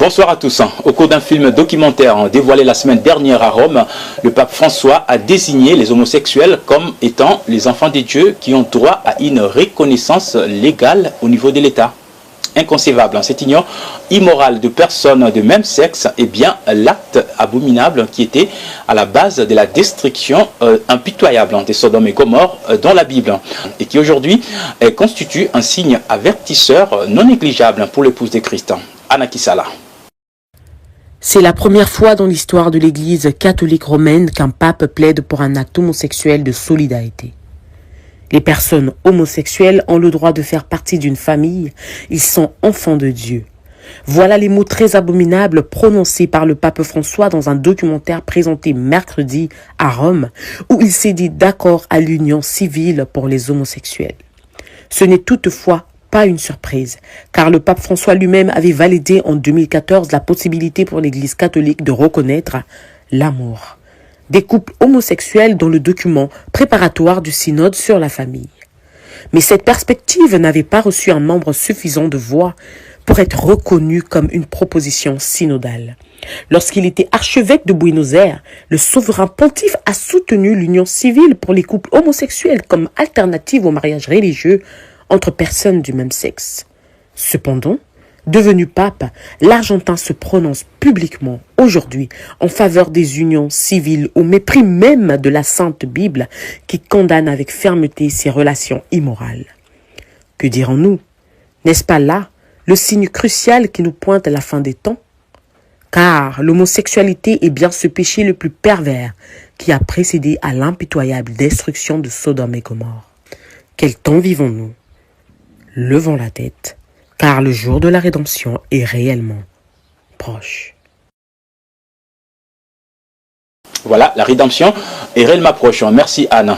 Bonsoir à tous. Au cours d'un film documentaire dévoilé la semaine dernière à Rome, le pape François a désigné les homosexuels comme étant les enfants des dieux qui ont droit à une reconnaissance légale au niveau de l'État. Inconcevable, cette union immorale de personnes de même sexe est bien l'acte abominable qui était à la base de la destruction impitoyable des Sodome et Gomorrhe dans la Bible et qui aujourd'hui constitue un signe avertisseur non négligeable pour l'épouse de Christ. Anna Kisala. C'est la première fois dans l'histoire de l'Église catholique romaine qu'un pape plaide pour un acte homosexuel de solidarité. Les personnes homosexuelles ont le droit de faire partie d'une famille, ils sont enfants de Dieu. Voilà les mots très abominables prononcés par le pape François dans un documentaire présenté mercredi à Rome, où il s'est dit d'accord à l'union civile pour les homosexuels. Ce n'est toutefois pas une surprise, car le pape François lui-même avait validé en 2014 la possibilité pour l'Église catholique de reconnaître l'amour des couples homosexuels dans le document préparatoire du synode sur la famille. Mais cette perspective n'avait pas reçu un nombre suffisant de voix pour être reconnue comme une proposition synodale. Lorsqu'il était archevêque de Buenos Aires, le souverain pontife a soutenu l'union civile pour les couples homosexuels comme alternative au mariage religieux entre personnes du même sexe. Cependant, devenu pape, l'Argentin se prononce publiquement aujourd'hui en faveur des unions civiles au mépris même de la Sainte Bible qui condamne avec fermeté ces relations immorales. Que dirons-nous? N'est-ce pas là le signe crucial qui nous pointe à la fin des temps? Car l'homosexualité est bien ce péché le plus pervers qui a précédé à l'impitoyable destruction de Sodome et Gomorrhe. Quel temps vivons-nous? Levons la tête, car le jour de la rédemption est réellement proche. Voilà, la rédemption est réellement proche. Merci Anne.